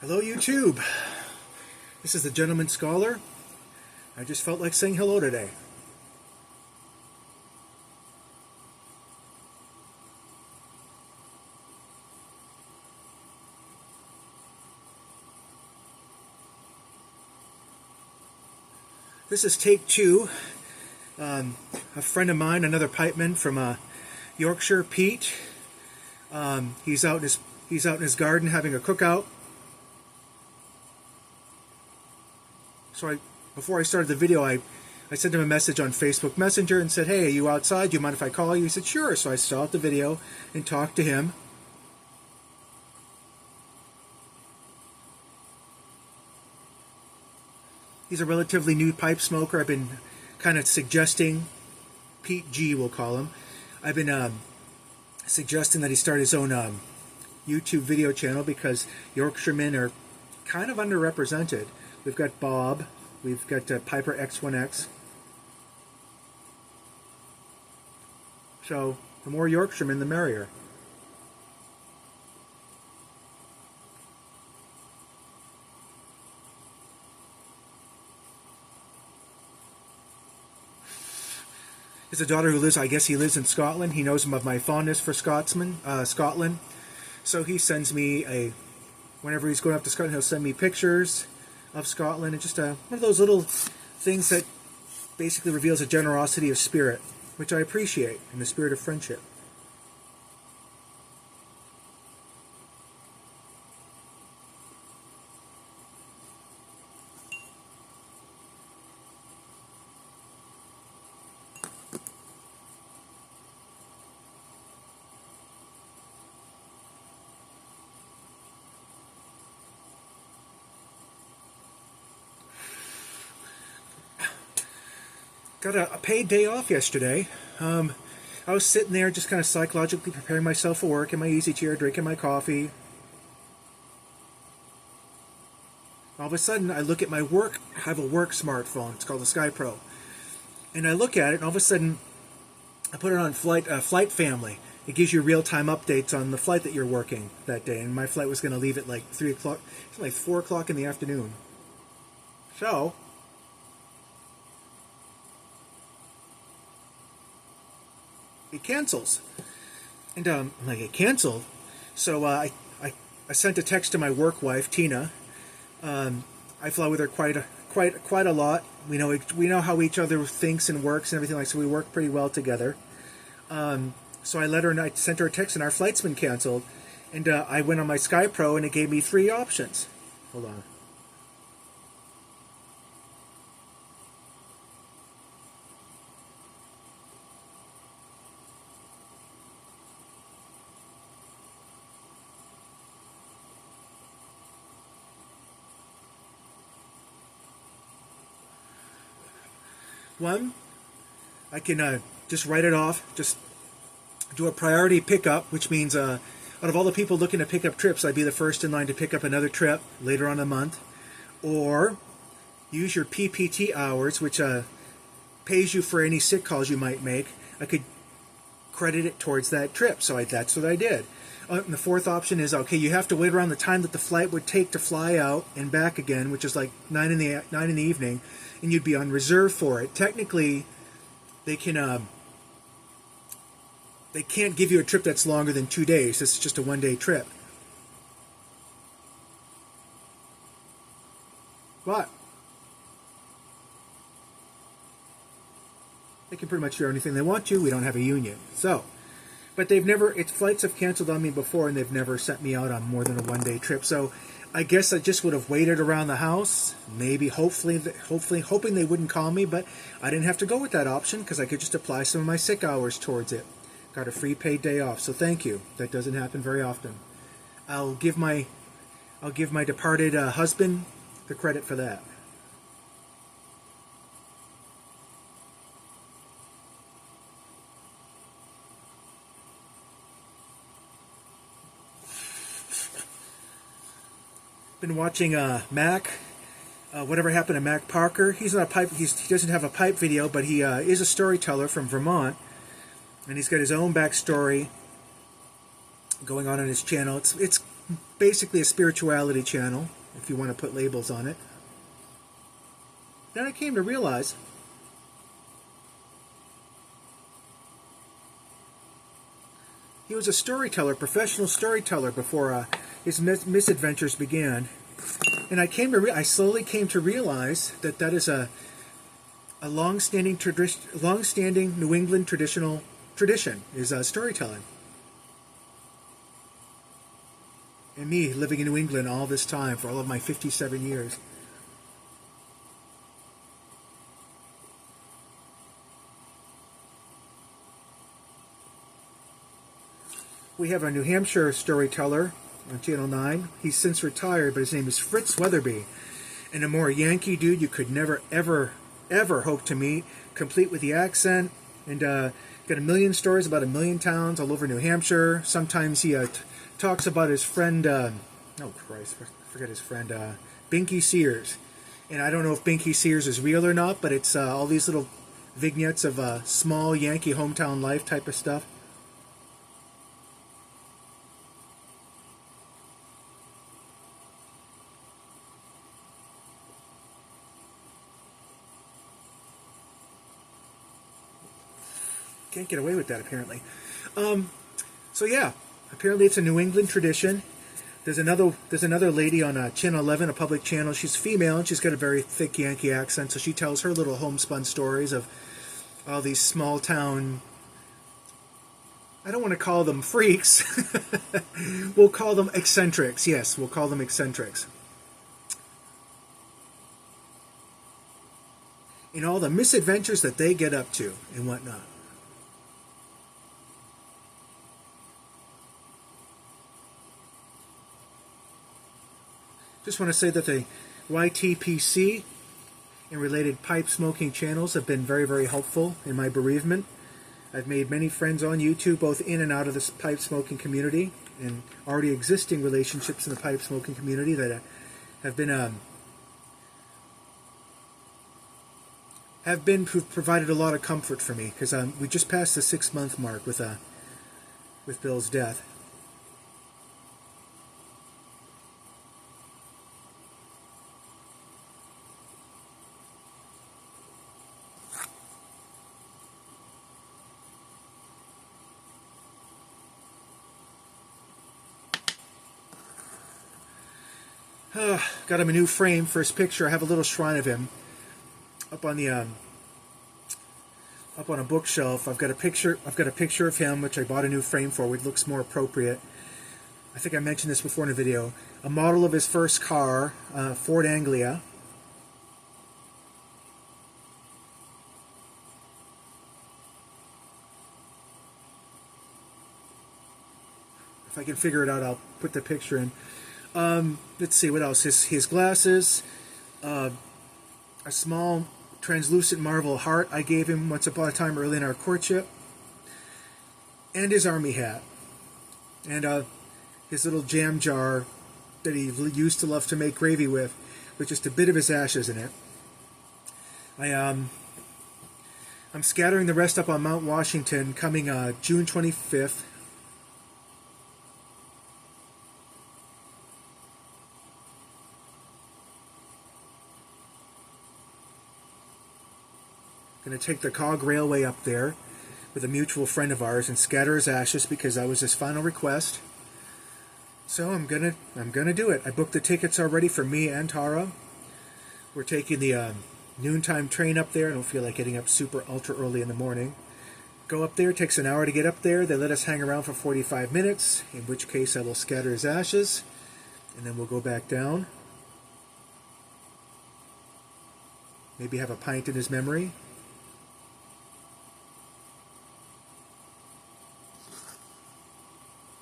Hello YouTube, this is the Gentleman Scholar. I just felt like saying hello today. This is take two. A friend of mine, another pipeman from Yorkshire, Pete. He's out in his garden having a cookout. So before I started the video, I sent him a message on Facebook Messenger and said, "Hey, are you outside? Do you mind if I call you?" He said, "Sure." So I stopped the video and talked to him. He's a relatively new pipe smoker. I've been kind of suggesting, Pete G we'll call him, I've been suggesting that he start his own YouTube video channel because Yorkshiremen are kind of underrepresented. We've got Bob, we've got Piper X1X. So the more Yorkshiremen, the merrier. He has a daughter who lives, I guess he lives in Scotland. He knows of my fondness for Scotland. So he sends me whenever he's going up to Scotland, he'll send me pictures of Scotland, and just one of those little things that basically reveals a generosity of spirit, which I appreciate, in the spirit of friendship. Got a paid day off yesterday. I was sitting there just kind of psychologically preparing myself for work in my easy chair, drinking my coffee. All of a sudden, I look at my work. I have a work smartphone. It's called the Sky Pro. And I look at it, and all of a sudden, I put it on Flight Family. It gives you real-time updates on the flight that you're working that day. And my flight was going to leave at like 3 o'clock. It's like 4 o'clock in the afternoon. So it cancels, and I'm like, it canceled. So I sent a text to my work wife, Tina. I fly with her quite a lot. We know how each other thinks and works and everything like. So we work pretty well together. So I sent her a text, and our flight's been canceled. And I went on my Sky Pro, and it gave me 3 options. Hold on. One, I can just write it off, just do a priority pickup, which means out of all the people looking to pick up trips, I'd be the first in line to pick up another trip later on the month. Or use your PPT hours, which pays you for any sick calls you might make. I could credit it towards that trip, so that's what I did. And the fourth option is, okay, you have to wait around the time that the flight would take to fly out and back again, which is like 9 in the evening, and you'd be on reserve for it. Technically, they can't give you a trip that's longer than 2 days. This is just a 1-day trip. But they can pretty much do anything they want to. We don't have a union. But flights have canceled on me before, and they've never sent me out on more than a 1-day trip. So I guess I just would have waited around the house, maybe, hopefully, hoping they wouldn't call me, but I didn't have to go with that option because I could just apply some of my sick hours towards it. Got a free paid day off, so thank you. That doesn't happen very often. I'll give my departed husband the credit for that. Been watching Mac. Whatever happened to Mac Parker? He's not a pipe. He doesn't have a pipe video, but he is a storyteller from Vermont, and he's got his own backstory going on his channel. It's basically a spirituality channel, if you want to put labels on it. Then I came to realize he was a storyteller, professional storyteller, before his misadventures began. And I slowly came to realize that that is a long-standing New England tradition is storytelling. And me living in New England all this time for all of my 57 years. We have a New Hampshire storyteller on Channel 9. He's since retired, but his name is Fritz Weatherby. And a more Yankee dude you could never, ever, ever hope to meet, complete with the accent, and got a million stories about a million towns all over New Hampshire. Sometimes he talks about his friend, oh Christ, I forget his friend, Binky Sears. And I don't know if Binky Sears is real or not, but it's all these little vignettes of small Yankee hometown life type of stuff. Can't get away with that, apparently. So yeah, apparently it's a New England tradition. There's another lady on Channel 11, a public channel. She's female and she's got a very thick Yankee accent, so she tells her little homespun stories of all these small town. I don't want to call them freaks. We'll call them eccentrics. Yes, we'll call them eccentrics. And all the misadventures that they get up to and whatnot. Just want to say that the YTPC and related pipe smoking channels have been very, very helpful in my bereavement. I've made many friends on YouTube, both in and out of this pipe smoking community, and already existing relationships in the pipe smoking community that have been provided a lot of comfort for me, because we just passed the 6-month mark with Bill's death. Got him a new frame for his picture. I have a little shrine of him up on the up on a bookshelf. I've got a picture of him, which I bought a new frame for, which looks more appropriate. I think I mentioned this before in a video. A model of his first car, Ford Anglia. If I can figure it out, I'll put the picture in. Let's see, what else? His glasses, a small translucent marble heart I gave him once upon a time early in our courtship, and his army hat, and his little jam jar that he used to love to make gravy with just a bit of his ashes in it. I'm scattering the rest up on Mount Washington coming June 25th. Going to take the Cog Railway up there with a mutual friend of ours and scatter his ashes, because that was his final request. So I'm gonna do it. I booked the tickets already for me and Tara. We're taking the noontime train up there. I don't feel like getting up super ultra early in the morning. Go up there. It takes an hour to get up there. They let us hang around for 45 minutes, in which case I will scatter his ashes, and then we'll go back down. Maybe have a pint in his memory.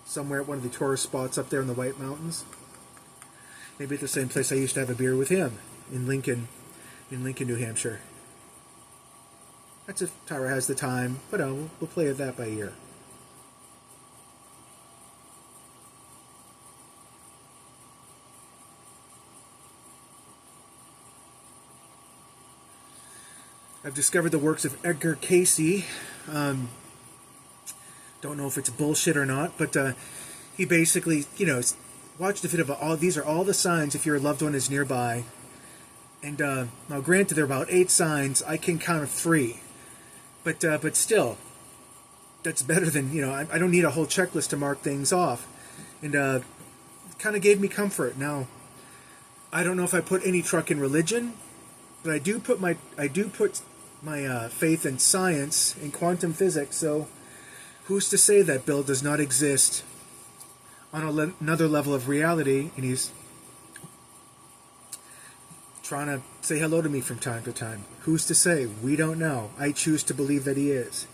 Somewhere at one of the tourist spots up there in the White Mountains. Maybe at the same place I used to have a beer with him, in Lincoln, New Hampshire. That's if Tara has the time, but we'll play that by ear. I've discovered the works of Edgar Cayce. Don't know if it's bullshit or not, but he basically, watch the video of all these are all the signs if your loved one is nearby. And now, granted, there are about 8 signs. I can count 3, but still, that's better than, you know. I don't need a whole checklist to mark things off, and kind of gave me comfort. Now, I don't know if I put any truck in religion, but I do put my faith in science and quantum physics. So, who's to say that Bill does not exist on another level of reality, and he's trying to say hello to me from time to time? Who's to say? We don't know. I choose to believe that he is.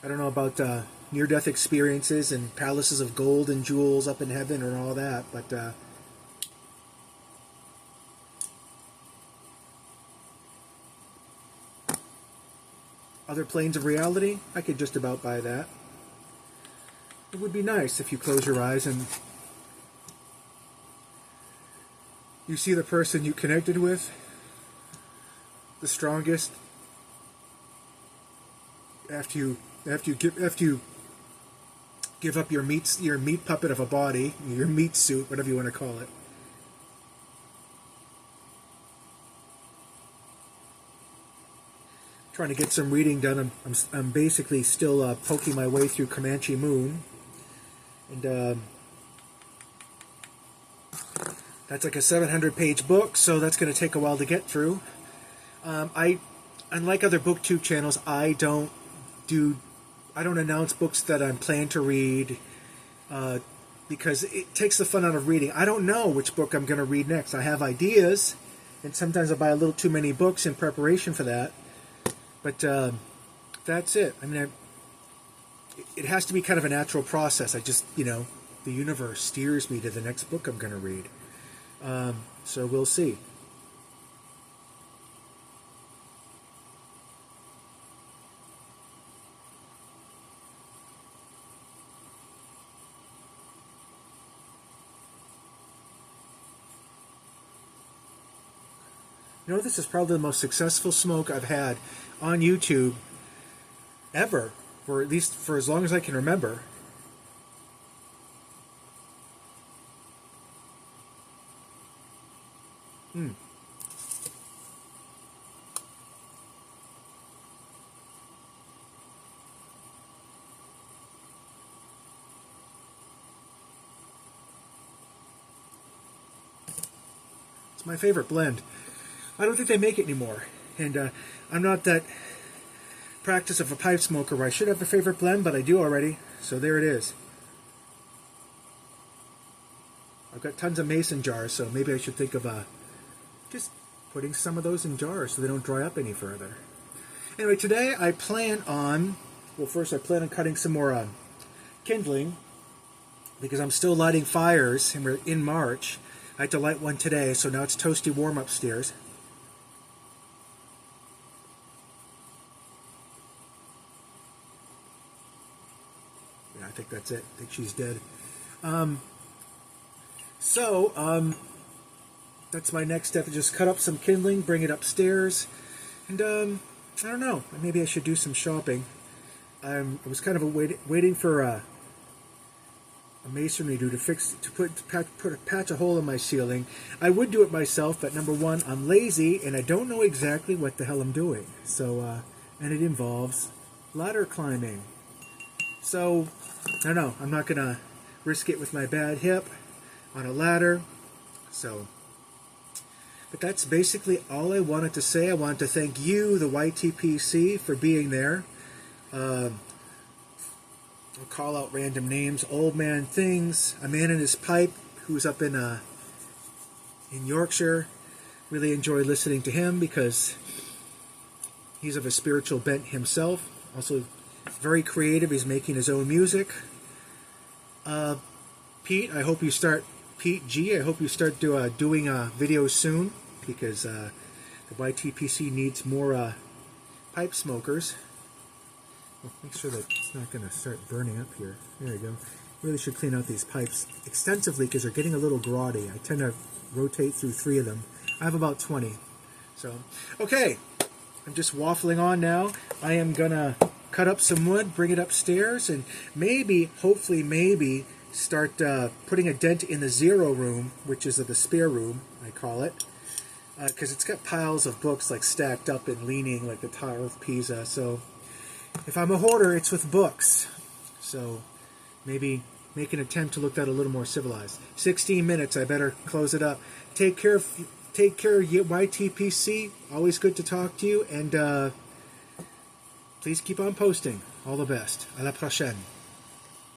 I don't know about near-death experiences and palaces of gold and jewels up in heaven and all that, but other planes of reality, I could just about buy that. It would be nice if you close your eyes and you see the person you connected with, the strongest, after you give up your meat puppet of a body, your meat suit, whatever you want to call it. Trying to get some reading done. I'm basically still poking my way through Comanche Moon. And that's like a 700-page book, so that's going to take a while to get through. Unlike other booktube channels, I don't announce books that I'm planning to read because it takes the fun out of reading. I don't know which book I'm going to read next. I have ideas, and sometimes I buy a little too many books in preparation for that. But that's it. I mean, it has to be kind of a natural process. I just, the universe steers me to the next book I'm going to read. So we'll see. This is probably the most successful smoke I've had on YouTube ever, or at least for as long as I can remember. It's my favorite blend. I don't think they make it anymore, and I'm not that practice of a pipe smoker where I should have a favorite blend, but I do already, so there it is. I've got tons of mason jars, so maybe I should think of just putting some of those in jars so they don't dry up any further. Anyway, today I plan on, first I plan on cutting some more kindling, because I'm still lighting fires, and we're in March. I had to light one today, so now it's toasty warm upstairs. I think that's it. I think she's dead. That's my next step, to just cut up some kindling, bring it upstairs, and I don't know, maybe I should do some shopping. I was kind of waiting for a masonry dude to patch a hole in my ceiling. I would do it myself, but number one, I'm lazy and I don't know exactly what the hell I'm doing. So, and it involves ladder climbing. So, I don't know, I'm not going to risk it with my bad hip on a ladder. So, but that's basically all I wanted to say. I wanted to thank you, the YTPC, for being there. I'll call out random names. Old Man Things, A Man in His Pipe, who's up in Yorkshire. Really enjoyed listening to him because he's of a spiritual bent himself. Also very creative. He's making his own music. Pete, I hope you start doing videos soon, because the YTPC needs more pipe smokers. Make sure that it's not going to start burning up here. There you go. Really should clean out these pipes extensively because they're getting a little grotty. I tend to rotate through 3 of them. I have about 20. So, okay. I'm just waffling on now. I am going to cut up some wood, bring it upstairs, and maybe, hopefully, maybe start putting a dent in the zero room, which is the spare room, I call it, because it's got piles of books like stacked up and leaning like the Tower of Pisa. So if I'm a hoarder, it's with books. So maybe make an attempt to look that a little more civilized. 16 minutes, I better close it up. Take care, YTPC. Always good to talk to you, and please keep on posting. All the best. À la prochaine.